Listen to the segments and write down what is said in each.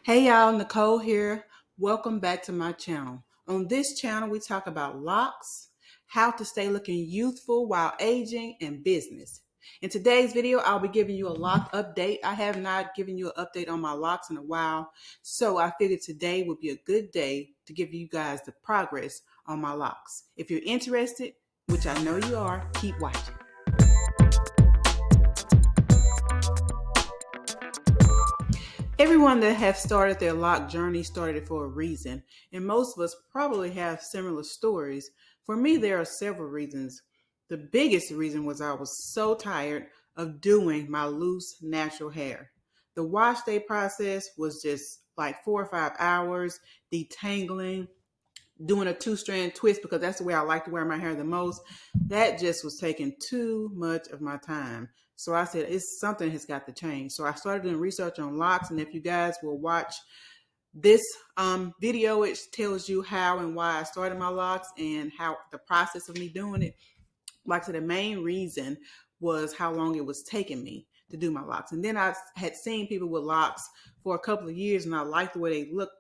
Hey y'all, Nicole here. Welcome back to my channel. On this channel, we talk about locks, how to stay looking youthful while aging, and business. In today's video, I'll be giving you a lock update. I have not given you an update on my locks in a while, so I figured today would be a good day to give you guys the progress on my locks. If you're interested, which I know you are, keep watching. Everyone that have started their lock journey started it for a reason, and most of us probably have similar stories. For me, there are several reasons. The biggest reason was I was so tired of doing my loose natural hair. The wash day process was just like 4 or 5 hours, detangling, doing a two-strand twist because that's the way I like to wear my hair the most. That just was taking too much of my time. So I said, something has got to change. So I started doing research on locks, and if you guys will watch this video, it tells you how and why I started my locks and how the process of me doing it. Like I said, the main reason was how long it was taking me to do my locks. And then I had seen people with locks for a couple of years, and I liked the way they looked.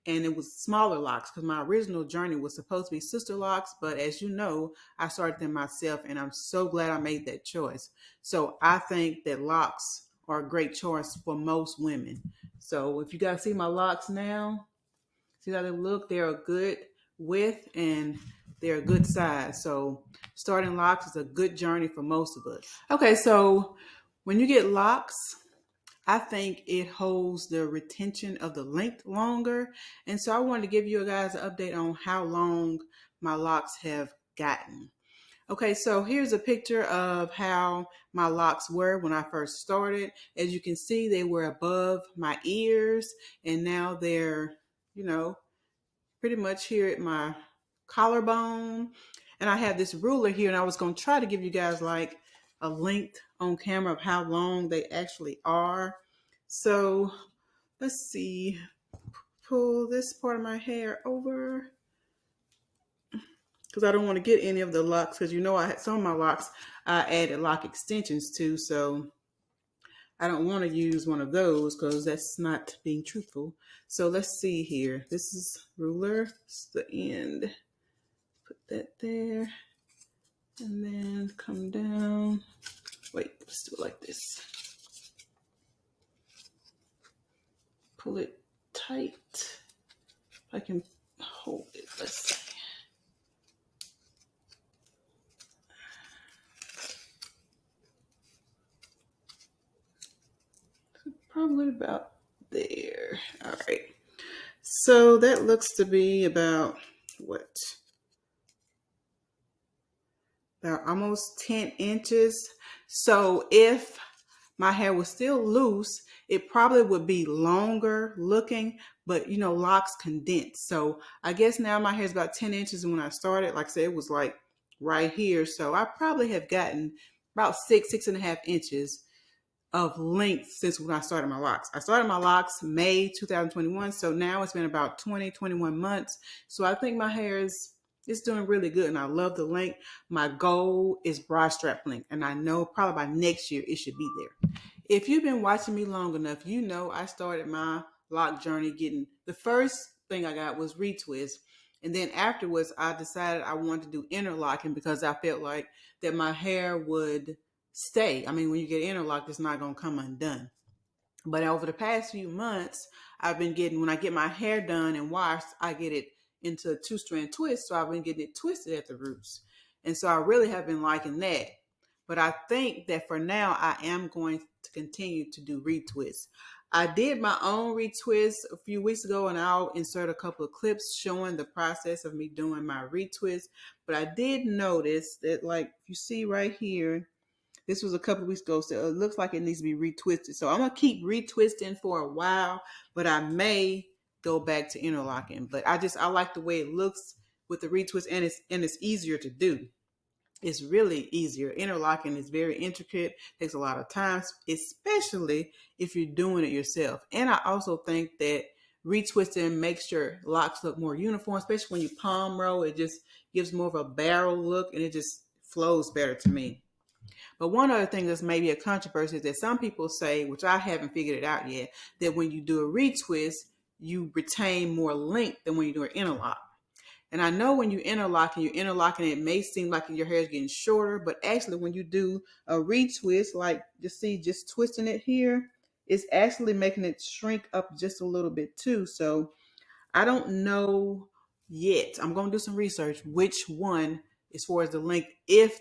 And it was smaller locks because my original journey was supposed to be sister locks. But as you know, I started them myself, and I'm so glad I made that choice. So I think that locks are a great choice for most women. So if you guys see my locks now, see how they look? They're a good width and they're a good size. So starting locks is a good journey for most of us. Okay, so when you get locks, I think it holds the retention of the length longer. And so I wanted to give you guys an update on how long my locks have gotten. Okay, so here's a picture of how my locks were when I first started. As you can see, they were above my ears, and now they're, pretty much here at my collarbone. And I have this ruler here, and I was going to try to give you guys like a length on camera of how long they actually are. So let's see, pull this part of my hair over because I don't want to get any of the locks, because I had some of my locks I added lock extensions to, so I don't want to use one of those because that's not being truthful. So let's see here. This is ruler. It's the end. Put that there. And then come down. Wait, let's do it like this. Pull it tight. I can hold it. Let's see. Probably about there. All right. So that looks to be about what? About almost 10 inches. So if my hair was still loose, it probably would be longer looking, but locks condense. So I guess now my hair is about 10 inches. And when I started, like I said, it was like right here. So I probably have gotten about 6.5 inches of length since when I started my locks. I started my locks May 2021. So now it's been about 21 months. So I think my hair it's doing really good, and I love the length. My goal is broad strap length, and I know probably by next year it should be there. If you've been watching me long enough, you know I started my lock journey getting, the first thing I got was retwist. And then afterwards, I decided I wanted to do interlocking because I felt like that my hair would stay. I mean, when you get interlocked, it's not going to come undone. But over the past few months, I've been getting, when I get my hair done and washed, I get it into a two-strand twist. So I've been getting it twisted at the roots. And so I really have been liking that. But I think that for now, I am going to continue to do retwists. I did my own retwist a few weeks ago, and I'll insert a couple of clips showing the process of me doing my retwist. But I did notice that, like you see right here, this was a couple of weeks ago, so it looks like it needs to be retwisted. So I'm going to keep retwisting for a while, but I may go back to interlocking. But I like the way it looks with the retwist, and it's easier to do. It's really easier. Interlocking is very intricate, takes a lot of time, especially if you're doing it yourself. And I also think that retwisting makes your locks look more uniform, especially when you palm roll. It just gives more of a barrel look, and it just flows better to me. But one other thing that's maybe a controversy is that some people say, which I haven't figured it out yet, that when you do a retwist, you retain more length than when you do an interlock. And I know when you interlock and you're interlocking, it may seem like your hair is getting shorter, but actually when you do a retwist, like just twisting it here, it's actually making it shrink up just a little bit too. So I don't know yet. I'm going to do some research which one, as far as the length, if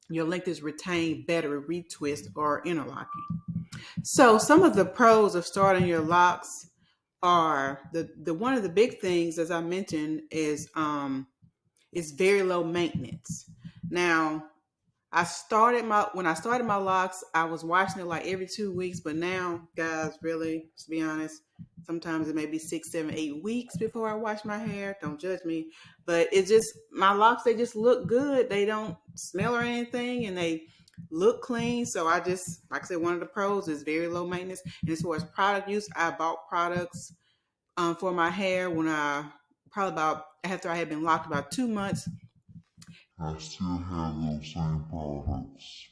your length is retained better with retwist or interlocking. So some of the pros of starting your locks are the one of the big things, as I mentioned, is very low maintenance. Now, when I started my locks, I was washing it like every 2 weeks, but now, guys, really, to be honest, sometimes it may be 6, 7, 8 weeks before I wash my hair. Don't judge me, but my locks, they just look good. They don't smell or anything, and they look clean. So like I said, one of the pros is very low maintenance. And as far as product use, I bought products for my hair probably about after I had been locked about 2 months. I still have those same products.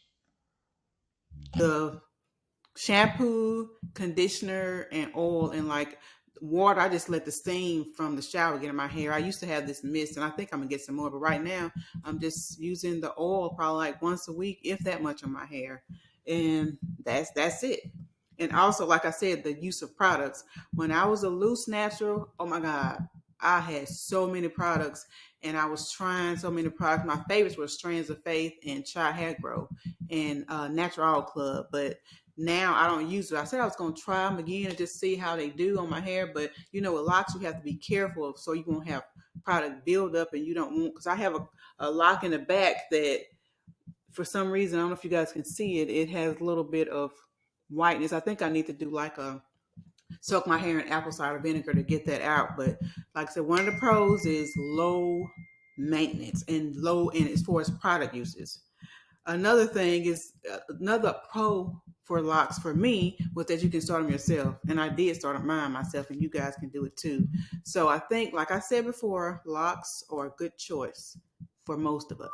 The shampoo, conditioner, and oil, and like water, I just let the steam from the shower get in my hair. I used to have this mist, and I think I'm gonna get some more, but right now I'm just using the oil probably like once a week, if that much, on my hair. And that's it. And also, like I said, the use of products. When I was a loose natural, oh my God, I had so many products, and I was trying so many products. My favorites were Strands of Faith and Chai Hair Grow and Natural Oil Club. But now I don't use it. I said I was going to try them again and just see how they do on my hair. But with locks, you have to be careful of, so you won't have product build up, and you don't want, because I have a lock in the back that for some reason, I don't know if you guys can see it, it has a little bit of whiteness. I think I need to do like soak my hair in apple cider vinegar to get that out. But like I said, one of the pros is low maintenance and as far as product uses. Another thing is another pro for locks for me was that you can start them yourself. And I did start mine myself, and you guys can do it too. So I think, like I said before, locks are a good choice for most of us.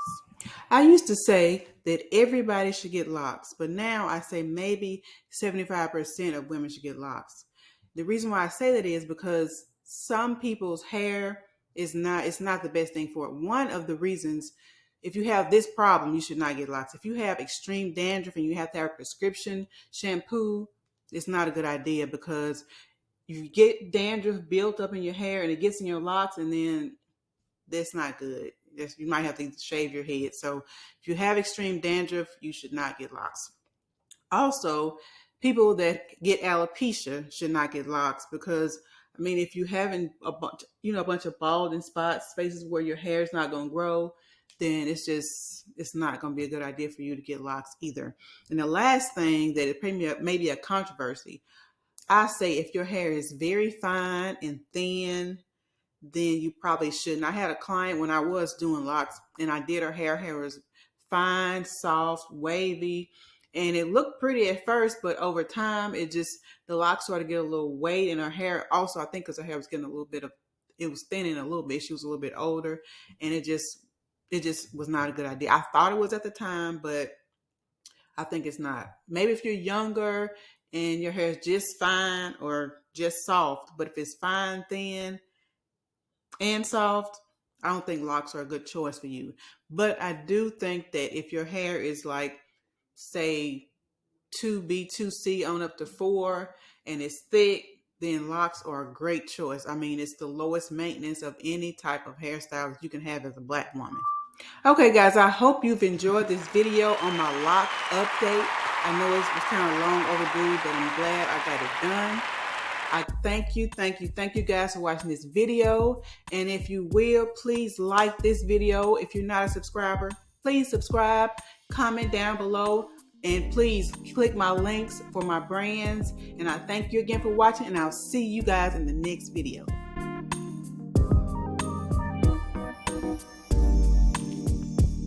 I used to say that everybody should get locks, but now I say maybe 75% of women should get locks. The reason why I say that is because some people's hair it's not the best thing for it. One of the reasons, if you have this problem, you should not get locks. If you have extreme dandruff and you have to have a prescription shampoo, it's not a good idea, because you get dandruff built up in your hair and it gets in your locks, and then that's not good. You might have to shave your head. So if you have extreme dandruff, you should not get locks. Also, people that get alopecia should not get locks, because if you're having a bunch of balding spots, spaces where your hair is not going to grow, then it's not going to be a good idea for you to get locks either. And the last thing that it may be a controversy, I say if your hair is very fine and thin, then you probably shouldn't. I had a client when I was doing locks, and I did her hair. Hair was fine, soft, wavy, and it looked pretty at first, but over time, the locks started to get a little weight, and her hair also, I think because her hair was getting it was thinning a little bit. She was a little bit older, and it just was not a good idea. I thought it was at the time, but I think it's not. Maybe if you're younger and your hair is just fine or just soft, but if it's fine, thin, and soft, I don't think locks are a good choice for you. But I do think that if your hair is like, say, 2B, 2C on up to 4, and it's thick, then locks are a great choice. It's the lowest maintenance of any type of hairstyle that you can have as a Black woman. Okay, guys, I hope you've enjoyed this video on my lock update. I know it was kind of long overdue, but I'm glad I got it done. I thank you guys for watching this video. And if you will, please like this video. If you're not a subscriber, please subscribe, comment down below, and please click my links for my brands. And I thank you again for watching, and I'll see you guys in the next video.